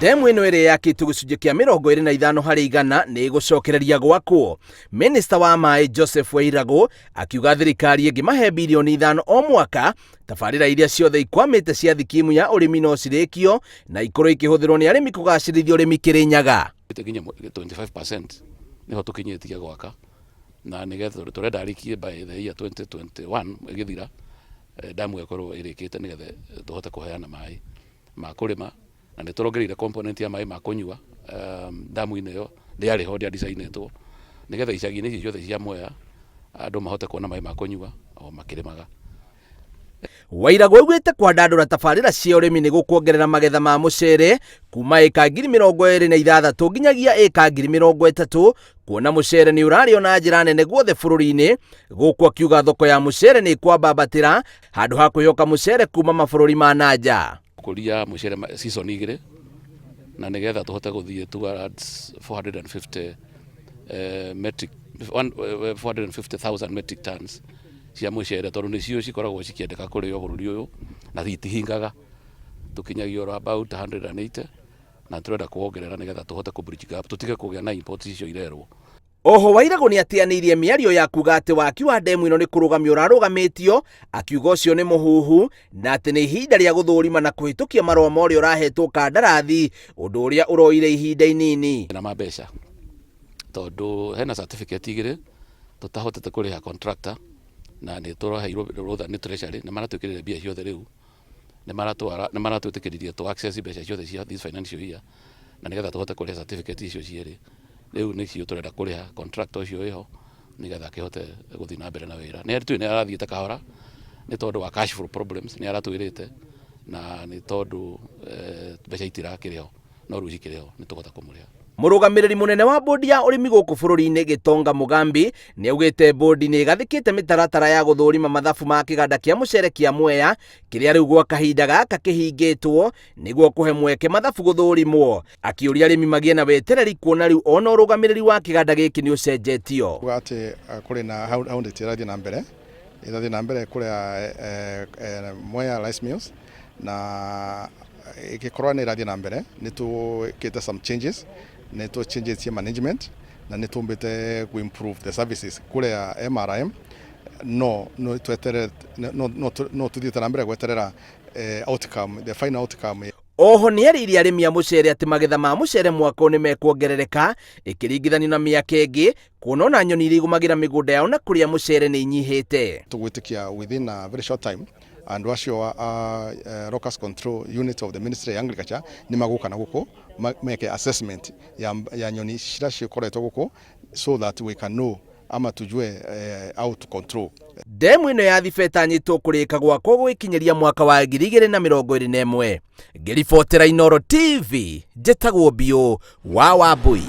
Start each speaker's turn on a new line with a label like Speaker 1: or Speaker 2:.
Speaker 1: Demu ĩno ĩrĩa yakĩtwo gĩcunjĩ kĩa 25 harĩ igana nĩ ĩgũcokereria gwakwo. Minista wa maĩ Joseph Wairagũ akiuga thirikari ĩngĩmahe bilioni 5 o mwaka, tabarĩra iria ciothe ikwamĩte cia thikimu ya ũrĩmi no cirĩkio na ikorwo ikĩhũthĩrwo nĩ arĩmi kũgacĩrithia ũrĩmi Kĩrĩnyaga.
Speaker 2: 25% nĩho tũkinyĩtie gwaka, na nĩgetha tũrenda arĩkie by the year 2021 ĩgĩthira damu ĩkorwo ĩrĩkĩte nĩgetha tũhote kũheana maĩ ma kũrĩma, na nĩ tũrongereire component ya maĩ ma kũnyua damu-inĩ ĩyo ndĩarĩ ho design-ĩtwo nĩgetha icagi-inĩ ici ciothe cia Mwea andũ mahote kuona maĩ ma kũnyua o makĩrĩmaga.
Speaker 1: Wairagũ augĩte kwandandũra tabarĩra cia ũrĩmi nĩ gũkuongerera magetha ma mũcere kuma ĩka 26,000 nginyagia ĩka 30,000, kuona mũcere nĩ ũrarĩo na njĩra nene guothe bũrũri-inĩ, gũkũ akiuga thoko ya mũcere nĩ kwambambatĩra handũ ha kwĩhoka mũcere kuma mabũrũri ma nanja.
Speaker 2: Kũria mũcere season igĩrĩ na nĩgetha tũhote gũthiĩ towards 450,000 metric tons cia mũcere, tondũ nĩcio cikoragwo cikĩendeka kũrĩo bũrũri ũyũ na itihingaga, tũkinyagia about 180, na tũrenda kuongerera nĩgetha tũhote ku-bridge gap, tũtige kũgĩa na imports icio irerwo.
Speaker 1: Oho Wairagũ nĩ atianĩirie mĩario ya kuga atĩ waki wa demu ĩno nĩ kũrũgamio ũrarũgamĩtio, akiuga ũcio nĩ mũhuhu na atĩ nĩ ihinda rĩa gũthũrima na kũhĩtũkia marũa marĩa ũrahetwo kandarathi, ũndũ ũrĩa ũroire ihinda inini.
Speaker 2: Na mbeca tondũ hena certificate igĩrĩ tũtahotete kũrĩha contractor, na nĩ tũraheirwo rũtha nĩ treasury, nĩ maratwĩkĩrĩre mbia ciothe rĩu, nĩ maratwĩtĩkĩririe to access mbeca ciothe cia this financial year, na nĩgetha tũhote kũrĩha certificate icio cierĩ. Rĩu nĩcio tũrenda kũrĩha contractor ũcio wĩho nĩgetha akĩhote gũthiĩ na mbere na wĩra. Nĩ nĩ arathiĩte kahora nĩ tondũ wa cash flow problems, nĩ aratwĩrĩte, na nĩ tondũ mbeca itirakĩrĩho, no rĩu cikĩrĩho nĩ tũkũhota kũmũrĩha.
Speaker 1: Mũrũgamĩrĩri mũnene wa bodi ya ũrĩmi gũkũ bũrũri-inĩ Gĩtonga Mũgambi nĩ augĩte bodi nĩ ĩgathĩkĩte mĩtaratara ya gũthũrima mathabu ma kĩganda kĩa mũcere kĩa Mwea, kĩrĩa rĩu gwa kahinda gaka kĩhingĩtwo nĩguo kũhe mweke mathabu gũthũrimwo, akĩũria arĩmi magĩe na wetereri kuona rĩu ona ũrũgamĩrĩri wa kĩganda gĩkĩ nĩ ũcenjetio.
Speaker 3: Atĩ kũrĩ na how ndĩtĩrathiĩ na mbere, ĩrathiĩ na mbere kũrĩa Mwea Rice Mills, na ĩgĩkorwo nĩ ĩrathiĩ na mbere nĩ tũkĩte some changes, nĩ tũ changes cia management, na nĩ tũmbĩte ku improve the services kũrĩa MRM, no tũthiĩte na mbere gweterera outcome, the final outcome.
Speaker 1: Oho nĩ arĩirie arĩmi a mũcere atĩ magetha ma mũcere mwaka nĩ mekuongerereka ĩkĩringithanio na mĩaka ĩngĩ, kuona ona nyoni iria igũmagĩra mĩgũnda yao na kũrĩa mũcere nĩ inyihĩte.
Speaker 3: Tũgwĩtĩkia within a very short time and acio locust control unit of the Ministry of Agriculture nĩ magũka na gũkũ make assessment ya nyoni ciria cikoretwo gũkũ, so that we can know ama tujue how to control.
Speaker 1: Demu ĩno ya Thibeta nyitwo kũrĩka gwakwo gwĩkinyĩria mwaka wa 2021. Ngĩribotera Inooro TV, njĩtagwo Bio wa Wambui.